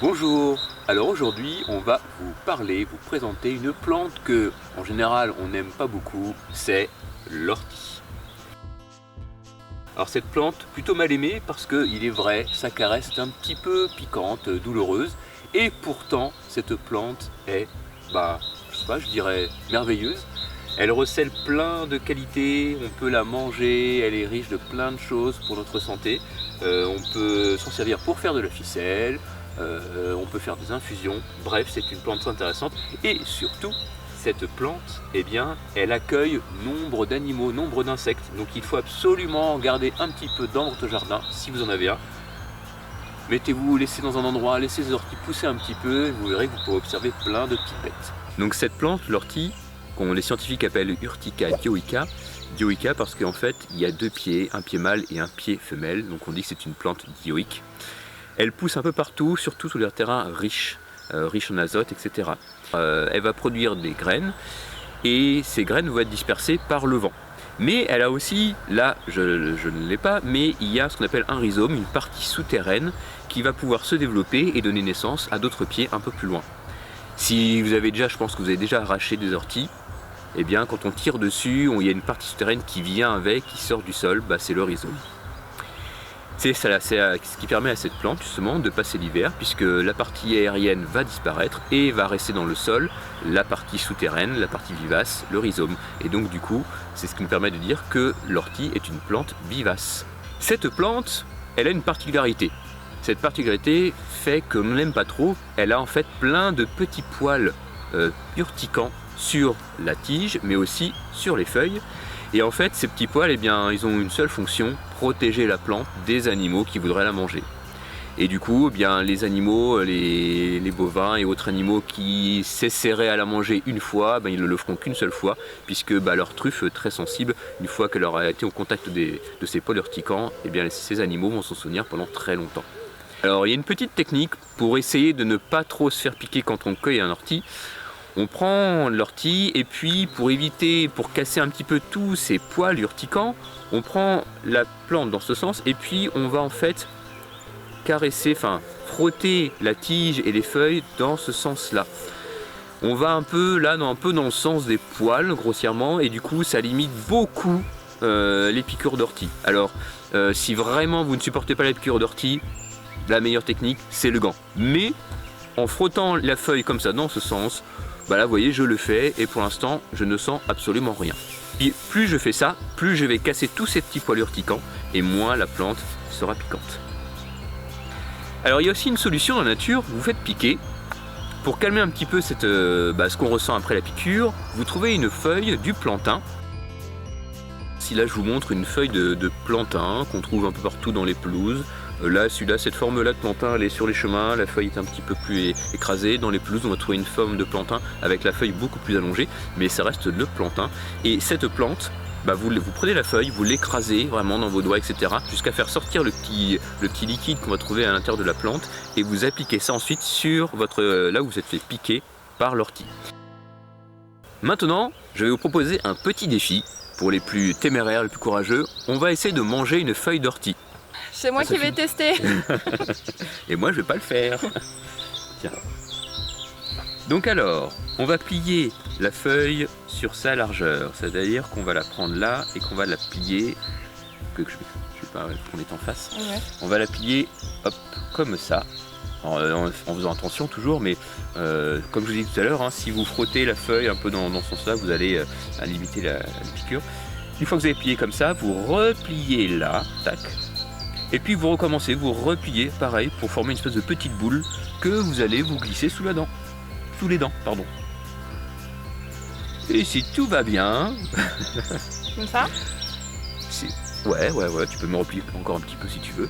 Bonjour, alors aujourd'hui on va vous parler, vous présenter une plante que en général on n'aime pas beaucoup, c'est l'ortie. Alors cette plante plutôt mal aimée parce que il est vrai, sa caresse est un petit peu piquante, douloureuse et pourtant cette plante est, je sais pas, je dirais merveilleuse. Elle recèle plein de qualités, on peut la manger, elle est riche de plein de choses pour notre santé. On peut s'en servir pour faire de la ficelle, on peut faire des infusions, bref c'est une plante intéressante. Et surtout, cette plante, eh bien, elle accueille nombre d'animaux, nombre d'insectes. Donc il faut absolument en garder un petit peu dans votre jardin, si vous en avez un. Mettez-vous, laissez dans un endroit, laissez les orties pousser un petit peu, et vous verrez que vous pourrez observer plein de petites bêtes. Donc cette plante, l'ortie, qu'on les scientifiques appellent Urtica dioica parce qu'en fait il y a deux pieds, un pied mâle et un pied femelle, donc on dit que c'est une plante dioïque. Elle pousse un peu partout, surtout sur les terrains riches en azote, etc. Elle va produire des graines et ces graines vont être dispersées par le vent. Mais elle a aussi, là je ne l'ai pas, mais il y a ce qu'on appelle un rhizome, une partie souterraine qui va pouvoir se développer et donner naissance à d'autres pieds un peu plus loin. Si vous avez déjà, je pense que vous avez déjà arraché des orties, eh bien quand on tire dessus, il y a une partie souterraine qui vient avec, qui sort du sol, c'est le rhizome. C'est ce qui permet à cette plante justement de passer l'hiver, puisque la partie aérienne va disparaître et va rester dans le sol la partie souterraine, la partie vivace, le rhizome. Et donc du coup, c'est ce qui nous permet de dire que l'ortie est une plante vivace. Cette plante, elle a une particularité. Cette particularité fait que l'on ne l'aime pas trop, elle a en fait plein de petits poils urticants sur la tige, mais aussi sur les feuilles. Et en fait, ces petits poils, ils ont une seule fonction, protéger la plante des animaux qui voudraient la manger. Et du coup, les animaux, les bovins et autres animaux qui s'essaieraient à la manger une fois, ils ne le feront qu'une seule fois, puisque leur truffe très sensible, une fois qu'elle aura été au contact de ces poils urticants, ces animaux vont s'en souvenir pendant très longtemps. Alors, il y a une petite technique pour essayer de ne pas trop se faire piquer quand on cueille un ortie. On prend l'ortie et puis pour casser un petit peu tous ces poils urticants, on prend la plante dans ce sens et puis on va en fait frotter la tige et les feuilles dans ce sens-là. On va un peu dans le sens des poils grossièrement et du coup ça limite beaucoup les piqûres d'ortie. Alors si vraiment vous ne supportez pas les piqûres d'ortie, la meilleure technique c'est le gant. Mais en frottant la feuille comme ça dans ce sens, là vous voyez je le fais et pour l'instant je ne sens absolument rien. Puis plus je fais ça, plus je vais casser tous ces petits poils urticants et moins la plante sera piquante. Alors il y a aussi une solution dans la nature, vous faites piquer. Pour calmer un petit peu ce qu'on ressent après la piqûre, vous trouvez une feuille du plantain. Si là je vous montre une feuille de plantain qu'on trouve un peu partout dans les pelouses. Là, cette forme-là de plantain, elle est sur les chemins, la feuille est un petit peu plus écrasée. Dans les pelouses, on va trouver une forme de plantain avec la feuille beaucoup plus allongée, mais ça reste le plantain. Et cette plante, vous prenez la feuille, vous l'écrasez vraiment dans vos doigts, etc. jusqu'à faire sortir le petit liquide qu'on va trouver à l'intérieur de la plante et vous appliquez ça ensuite sur là où vous êtes fait piquer par l'ortie. Maintenant, je vais vous proposer un petit défi pour les plus téméraires, les plus courageux. On va essayer de manger une feuille d'ortie. C'est moi qui vais tester. Et moi je vais pas le faire. Tiens. Donc alors, on va plier la feuille sur sa largeur. C'est-à-dire qu'on va la prendre là et qu'on va la plier. Je vais pas qu'on est en face. Ouais. On va la plier comme ça. En faisant attention toujours, mais comme je vous ai dit tout à l'heure, si vous frottez la feuille un peu dans ce sens-là, vous allez limiter la piqûre. Une fois que vous avez plié comme ça, vous repliez là, tac. Et puis vous recommencez, vous repliez pareil pour former une espèce de petite boule que vous allez vous glisser sous les dents. Et si tout va bien... Comme ça ? Ouais, tu peux me replier encore un petit peu si tu veux.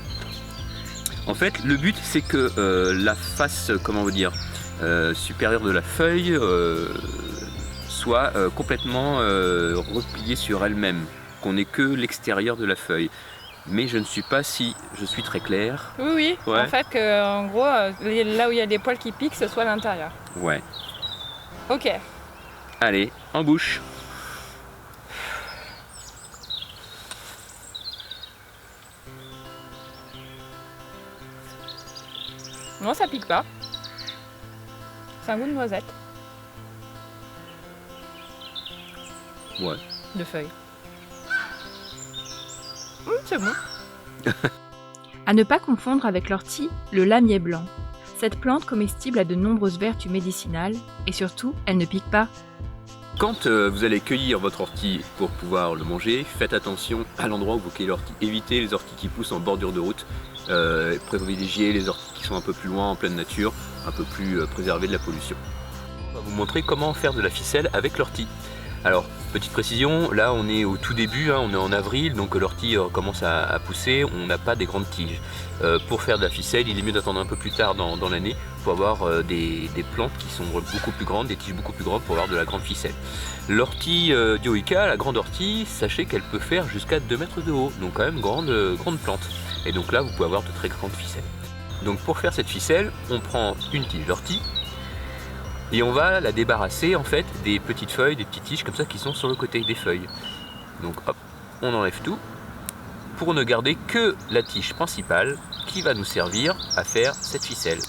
En fait, le but c'est que la face, supérieure de la feuille soit complètement repliée sur elle-même, qu'on n'ait que l'extérieur de la feuille. Mais je ne suis pas si je suis très clair. Oui, ouais. En fait, en gros, là où il y a des poils qui piquent, ce soit à l'intérieur. Ouais. Ok. Allez, en bouche. Non, ça pique pas. C'est un goût de noisette, Ouais. de feuilles. C'est bon. À ne pas confondre avec l'ortie, le lamier blanc. Cette plante comestible a de nombreuses vertus médicinales et surtout, elle ne pique pas. Quand vous allez cueillir votre ortie pour pouvoir le manger, faites attention à l'endroit où vous cueillez l'ortie. Évitez les orties qui poussent en bordure de route. Privilégiez les orties qui sont un peu plus loin en pleine nature, un peu plus préservées de la pollution. On va vous montrer comment faire de la ficelle avec l'ortie. Alors, petite précision, là on est au tout début, on est en avril, donc l'ortie commence à pousser, on n'a pas des grandes tiges. Pour faire de la ficelle, il est mieux d'attendre un peu plus tard dans l'année pour avoir des plantes qui sont beaucoup plus grandes, des tiges beaucoup plus grandes pour avoir de la grande ficelle. L'ortie dioïca, la grande ortie, sachez qu'elle peut faire jusqu'à 2 mètres de haut, donc quand même grande plante. Et donc là vous pouvez avoir de très grandes ficelles. Donc pour faire cette ficelle, on prend une tige d'ortie, et on va la débarrasser en fait des petites feuilles, des petites tiges comme ça qui sont sur le côté des feuilles. Donc hop, on enlève tout pour ne garder que la tige principale qui va nous servir à faire cette ficelle.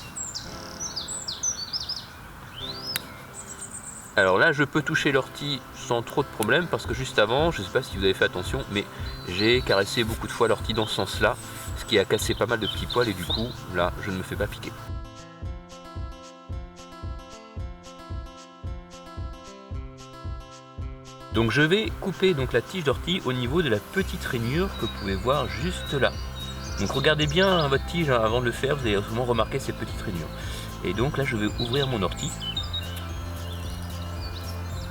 Alors là je peux toucher l'ortie sans trop de problème parce que juste avant, je ne sais pas si vous avez fait attention, mais j'ai caressé beaucoup de fois l'ortie dans ce sens là, ce qui a cassé pas mal de petits poils et du coup là je ne me fais pas piquer. Donc je vais couper donc la tige d'ortie au niveau de la petite rainure que vous pouvez voir juste là. Donc regardez bien votre tige avant de le faire, vous allez vraiment remarquer ces petites rainures. Et donc là je vais ouvrir mon ortie.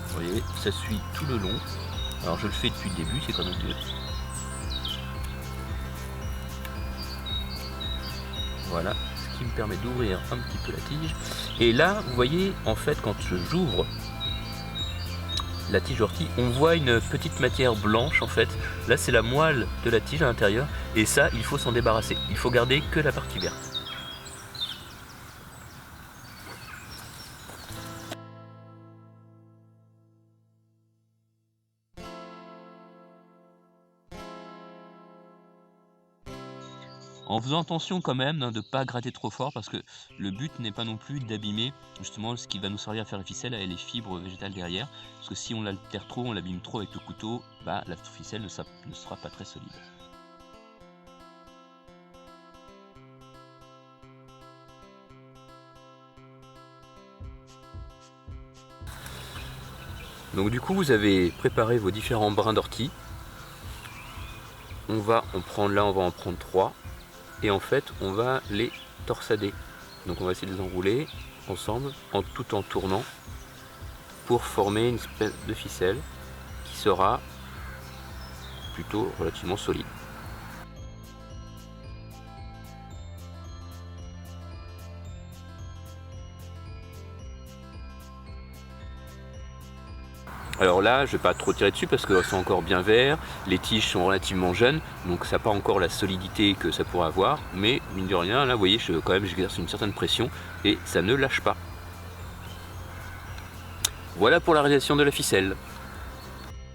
Vous voyez, ça suit tout le long. Alors je le fais depuis le début, c'est quand même mieux. Voilà, ce qui me permet d'ouvrir un petit peu la tige. Et là, vous voyez, en fait, quand j'ouvre la tige d'ortie, on voit une petite matière blanche en fait. Là c'est la moelle de la tige à l'intérieur et ça il faut s'en débarrasser. Il faut garder que la partie verte. En faisant attention quand même de ne pas gratter trop fort parce que le but n'est pas non plus d'abîmer justement ce qui va nous servir à faire la ficelle et les fibres végétales derrière. Parce que si on l'altère trop, on l'abîme trop avec le couteau, la ficelle ne sera pas très solide. Donc du coup vous avez préparé vos différents brins d'ortie. On va en prendre 3. Et en fait on va les torsader. Donc on va essayer de les enrouler ensemble tout en tournant pour former une espèce de ficelle qui sera plutôt relativement solide. Alors là, je ne vais pas trop tirer dessus parce que c'est encore bien vert, les tiges sont relativement jeunes, donc ça n'a pas encore la solidité que ça pourrait avoir, mais mine de rien, là vous voyez, j'exerce une certaine pression et ça ne lâche pas. Voilà pour la réalisation de la ficelle.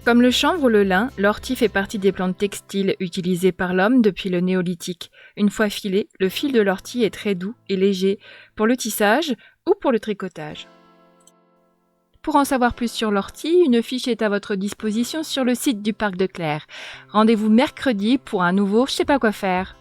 Comme le chanvre ou le lin, l'ortie fait partie des plantes textiles utilisées par l'homme depuis le néolithique. Une fois filé, le fil de l'ortie est très doux et léger pour le tissage ou pour le tricotage. Pour en savoir plus sur l'ortie, une fiche est à votre disposition sur le site du Parc de Clères. Rendez-vous mercredi pour un nouveau Je sais pas quoi faire.